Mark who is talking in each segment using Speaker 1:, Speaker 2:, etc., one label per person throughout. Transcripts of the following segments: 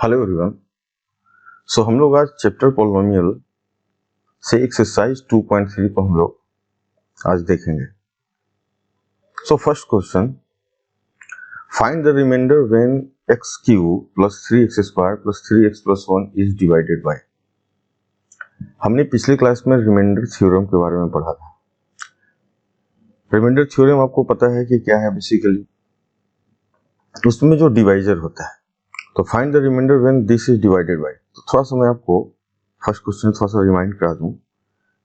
Speaker 1: Hello everyone. सो हम लोग आज चैप्टर पॉलिनोमियल से एक्सरसाइज 2.3 को हम लोग आज देखेंगे। So first question, find the reminder when x cube plus 3x square plus 3x plus 1 is divided by. हमने पिछले क्लास में रिमाइंडर थ्योरम के बारे में पढ़ा था। रिमाइंडर थ्योरम आपको पता है कि क्या है बेसिकली, उसमें जो डिवाइजर होता है। तो find the reminder when this is divided by. तो थोड़ा सा मैं आपको फर्स्ट क्वेश्चन थोड़ा सा रिमाइंड करा दूं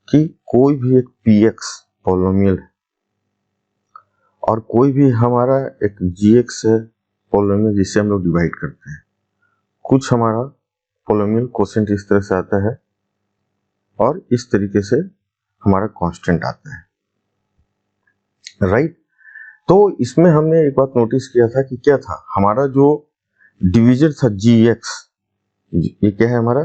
Speaker 1: कि कोई भी एक px पॉलिनोमियल है और कोई भी हमारा एक gx है पॉलिनोमियल जिसे हम लोग डिवाइड करते हैं। कुछ हमारा पॉलिनोमियल कोशेंट इस तरह से आता है और इस तरीके से हमारा कांस्टेंट आता है, राइट। तो इसमें हमने एक बात नोटिस किया था कि क्या था, हमारा जो डिवीजर था gx, ये क्या है हमारा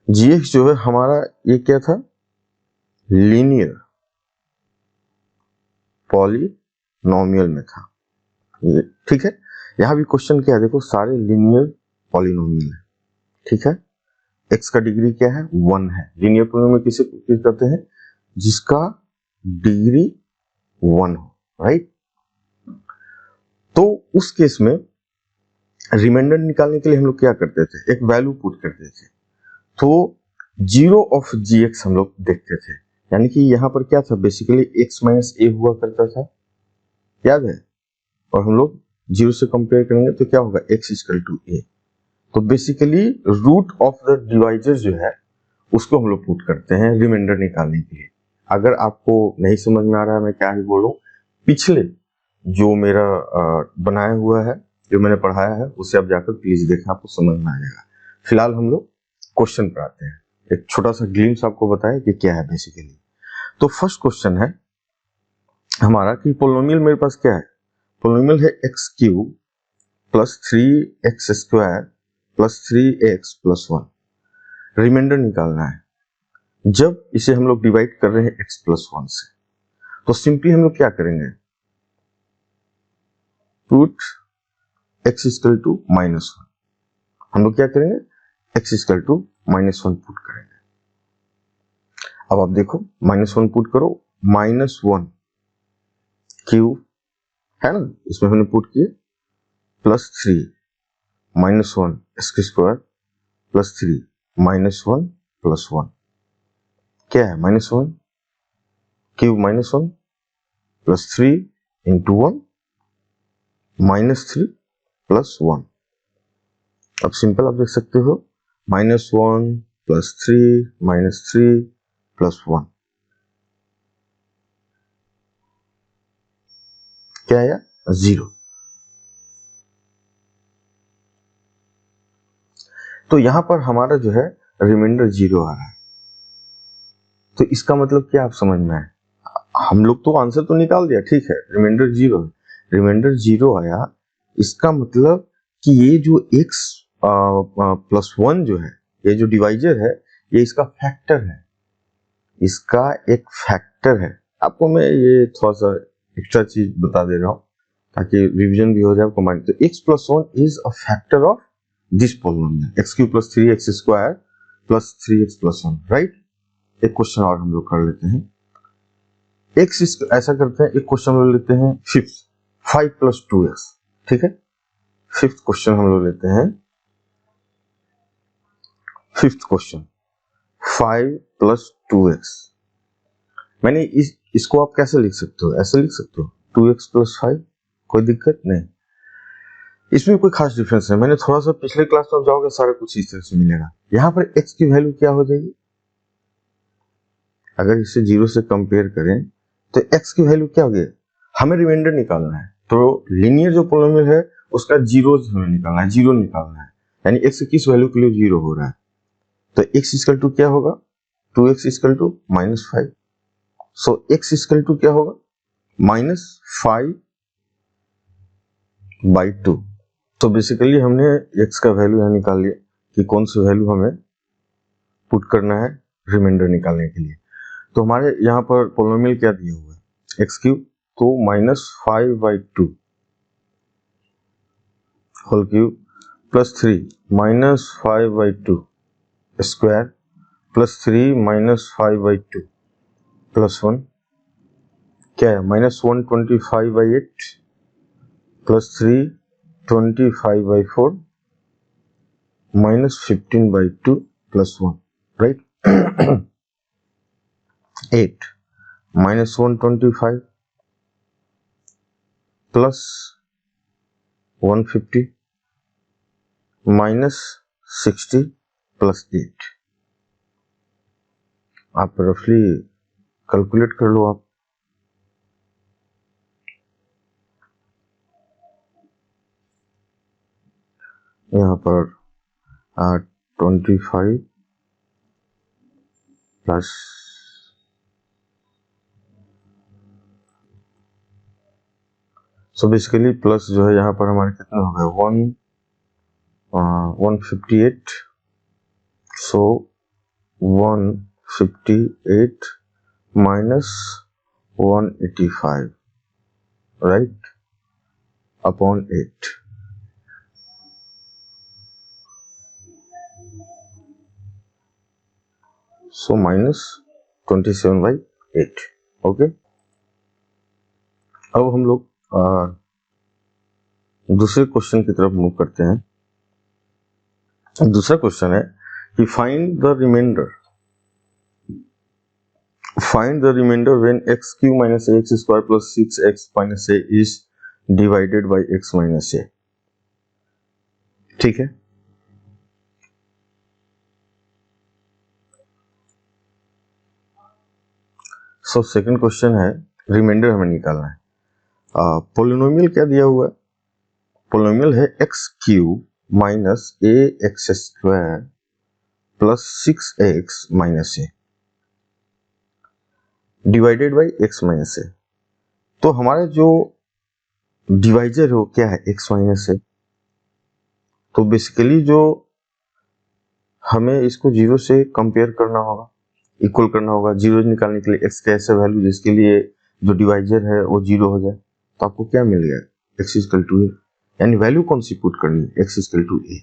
Speaker 1: gx जो है हमारा, ये क्या था, लीनियर पॉलिनोमियल में था, ठीक है। यहां भी क्वेश्चन क्या है, देखो सारे लीनियर पॉलिनोमियल है, ठीक है। x का डिग्री क्या है, 1 है। लीनियर पॉलिनोमियल किसे कहते हैं, जिसका डिग्री 1 हो, राइट। तो उस केस में रिमाइंडर निकालने के लिए हम लोग क्या करते थे, एक वैल्यू पुट करते थे। तो 0 ऑफ gx हम लोग देखते थे, यानी कि यहां पर क्या था, बेसिकली x माइनस a हुआ करता था, याद है। और हम लोग 0 से कंपेयर करेंगे तो क्या होगा, x इक्वल टू a। तो basically root of the divisor जो है उसको हम लोग पुट करते हैं रिमाइंडर निकालने के लिए। अगर आपको नहीं समझ में आ रहा है मैं क्या ही बोलूं, पिछले जो मेरा बनाया हुआ है, जो मैंने पढ़ाया है, उसे आप जाकर प्लीज देखें, आपको समझ में आ जाएगा। फिलहाल हम लोग क्वेश्चन पर आते हैं। एक छोटा सा ग्लिम्स आपको बताया कि क्या है बेसिकली। तो फर्स्ट क्वेश्चन है हमारा कि पॉलिनोमियल मेरे पास क्या है, पॉलिनोमियल है x cube plus 3x square plus 3x plus 1। Reminder निकालना है जब इसे हम लोग डिवाइड कर रहे हैं x प्लस 1 से। तो सिंपली हम लोग क्या करेंगे, put x equal to minus 1। हम लोग क्या करेंगे, x equal to minus 1 put करेंगे। अब आप देखो, माइनस 1 पुट करो, माइनस 1 क्यूब है ना, इसमें हमने पुट किए, plus 3 minus 1 x square plus 3 minus 1 plus 1। क्या है, minus 1 cube minus 1 plus 3 into 1 minus 3 plus 1। अब सिंपल आप देख सकते हो, माइनस 1 प्लस 3 माइनस 3 प्लस 1, क्या आया, 0। तो यहां पर हमारा जो है रिमाइंडर 0 आ रहा है। तो इसका मतलब क्या आप समझ में आए, हम लोग तो आंसर तो निकाल दिया, ठीक है, रिमाइंडर 0 है, रिमाइंडर 0 आया। इसका मतलब कि ये जो x प्लस 1 जो है, ये जो डिवाइजर है, ये इसका फैक्टर है, इसका एक फैक्टर है। आपको मैं ये थोड़ा सा एक्स्ट्रा चीज बता दे रहा हूं ताकि रिवीजन भी हो जाए आपको माइंड। तो x plus 1 is a factor of this polynomial, x cube plus 3x square plus 3x plus 1, right. एक क्वेश्चन और हम लोग कर लेते हैं, ऐसा करते हैं, एक क्वेश्चन हम लोग लेते हैं फिफ्थ, 5 प्लस 2x, ठीक है। फिफ्थ क्वेश्चन हम लोग लेते हैं, फिफ्थ क्वेश्चन 5 प्लस 2x। मैंने इसको आप कैसे लिख सकते हो, ऐसे लिख सकते हो 2x प्लस 5, कोई दिक्कत नहीं, इसमें कोई खास डिफरेंस नहीं। मैंने थोड़ा सा पिछले क्लास में जाओगे सारा कुछ इस तरह से मिलेगा। यहां पर x की वैल्यू क्या हो जाएगी, अगर इसे 0 से कंपेयर करें तो x की वैल्यू क्या होगी, हमें रिमाइंडर निकालना है। तो लीनियर जो पॉलिनोमियल है उसका 0 हमें निकालना है, 0 निकालना है, यानी x की किस वैल्यू के लिए 0 हो रहा है। तो x इक्वल टू क्या होगा, 2x equal to minus 5। So x equal to क्या होगा, माइनस 5 बाई 2। तो बेसिकली हमने x का वैल्यू यहाँ निकाल लिया कि कौन सी वैल्यू हमें पुट करना है रिमाइंडर निकालने के लिए। तो हमारे यहाँ पर पॉलिनोमियल क्या दिया हुआ है, एक्स क्यूब, तो minus 5 by 2 whole cube plus 3 minus 5/2 square plus 3 minus 5/2 plus 1 क्या है minus 125/8 plus 3 25/4 minus 15/2 plus 1 right 8 minus 125 plus 150 minus 60 plus 8 आप रफली कैलकुलेट कर लो आप। यहाँ पर 25 प्लस सो बेसिकली प्लस जो है यहाँ पर हमारे कितने हो गए 158 सो 158 minus 185 right upon 8 so minus 27/8 okay. अब हम लोग दूसरे क्वेश्चन की तरफ मूव करते हैं। दूसरा क्वेश्चन है कि find the reminder when x cube minus x square plus 6x minus a is divided by x minus a। ठीक है, सो सेकंड क्वेश्चन है रिमाइंडर हमें निकालना है। पोलिनोमियल क्या दिया हुआ है, पोलिनोमियल है x cube minus a x square plus 6x minus a divided by x minus a. तो हमारा जो डिवाइजर है वो क्या है x माइनस ए। तो बेसिकली जो हमें इसको जीरो से कंपेयर करना होगा, इक्वल करना होगा, जीरो निकालने के लिए x का ऐसा वैल्यू जिसके लिए जो डिवाइजर है वो जीरो हो जाए। तो आपको क्या मिल गया x इक्वल टू ए, यानी वैल्यू कौन सी पुट करनी है x इक्वल टू ए।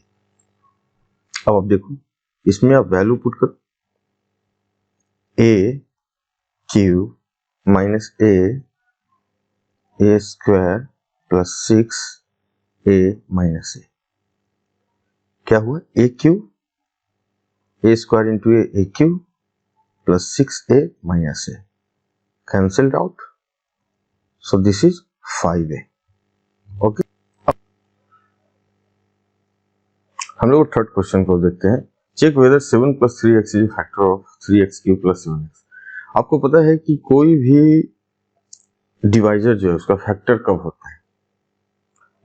Speaker 1: अब आप देखो इसमें आप वैल्यू पुट कर a cube minus a square plus 6 a minus a, क्या हुआ a cube a square into a cube plus 6a minus a cancelled out, so this is 5a okay. हम लोग थर्ड क्वेश्चन को देखते हैं। Check whether 7 plus 3x is factor of 3x cube plus 7x। आपको पता है कि कोई भी डिवाइजर जो है उसका फैक्टर कब होता है,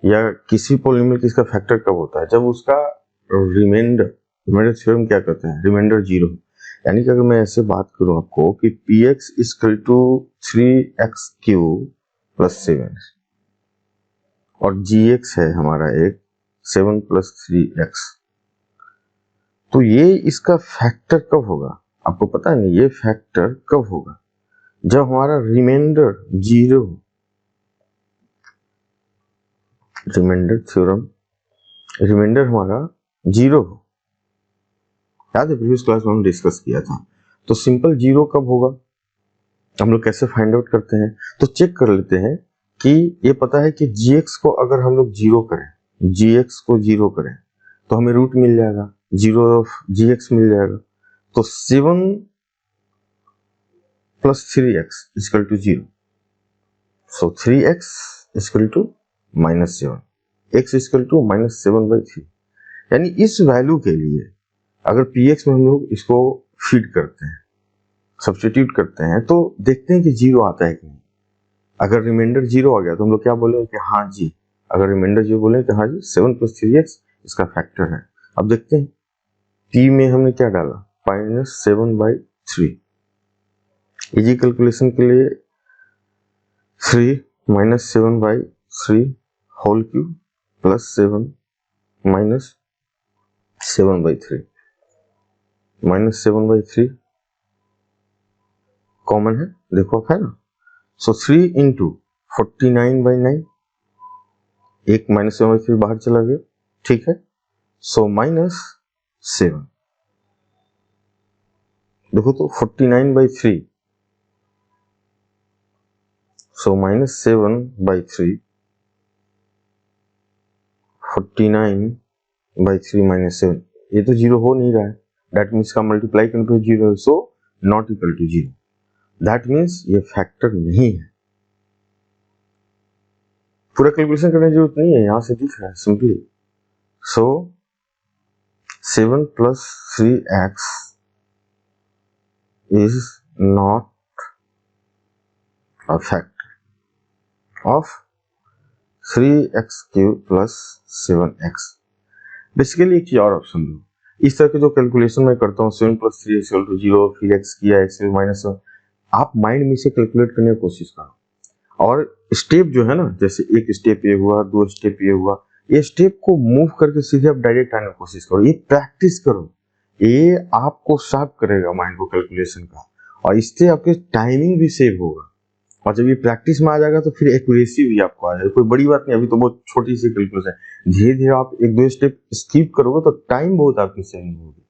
Speaker 1: या किसी पोलिनोमियल की इसका फैक्टर कब होता है, जब उसका रिमाइंडर थ्योरम क्या कहते हैं, रिमाइंडर जीरो। यानी कि अगर मैं ऐसे बात करूं आपको कि px equal to 3x cube plus 7 और gx है हमारा एक 7 प्लस 3x, तो ये इसका फैक्टर कब होगा आपको पता है नहीं। ये फैक्टर कब होगा जब हमारा reminder zero, reminder theorem, reminder हमारा जीरो हो। याद है प्रीवियस क्लास में हम डिस्कस किया था। तो सिंपल जीरो कब होगा, हम लोग कैसे फाइंड आउट करते हैं, तो चेक कर लेते हैं कि ये पता है कि gx को अगर हम लोग जीरो करें, gx को जीरो करें तो हमें रूट मिल जाएगा, जीरो ऑफ gx मिल जाएगा। तो 7 plus 3x equal to zero, so 3x equal to minus 7, x equal to minus 7/3। यानी इस वैल्यू के लिए अगर px में हम लोग इसको फीड करते हैं, सब्स्टिट्यूट करते हैं, तो देखते हैं कि जीरो आता है कि नहीं। अगर रिमाइंडर जीरो आ गया तो हम लोग क्या बोलेंगे कि हाँ जी, अगर रिमाइंडर जीरो बोले तो हाँ जी 7 प्लस 3x इसका फैक्टर है। अब देखते हैं p में हमने क्या डाला माइनस 7/3। इजी कैलकुलेशन के लिए 3 minus 7/3 whole cube plus 7 minus 7/3 minus 7/3 common है, देखो आप है ना। सो 3 इंटू 49/9 एक -7/3 बाहर चला गया, ठीक है। सो -7, देखो तो 49/3, सो -7/3, 49/3 -7, ये तो जीरो हो नहीं रहा है, दैट मीन्स का मल्टीप्लाई करने पे जीरो है, so not equal to zero, that means ये फैक्टर नहीं है। पूरा कैलकुलेशन करने की जरूरत नहीं है, यहां से दिख रहा है simply. So 7 + 3x is not a factor of 3x³ + 7x। Basically एक चीज और ऑप्शन दो, इस तरह के जो कैलकुलेशन मैं करता हूँ 7 + 3x = 0, फिर x किया x -7, आप माइंड में से कैलकुलेट करने की कोशिश करो, और स्टेप जो है ना, जैसे एक स्टेप ये हुआ, 2 स्टेप ये हुआ, ये स्टेप को मूव करके सीधे आप डायरेक्ट आने की कोशिश करो, ये प्रैक्टिस करो, ये आपको शार्प करेगा माइंड को कैलकुलेशन का, और इससे आपके टाइमिंग भी सेव होगा, और जब ये प्रैक्टिस में आ जाएगा तो फिर एक्यूरेसी भी आपको आ जाएगी। कोई बड़ी बात नहीं, अभी तो बहुत छोटी सी कैलकुलेशन है, धीरे धीरे आप 1-2 स्टेप स्किप करोगे तो टाइम बहुत आपकी सेविंग होगी।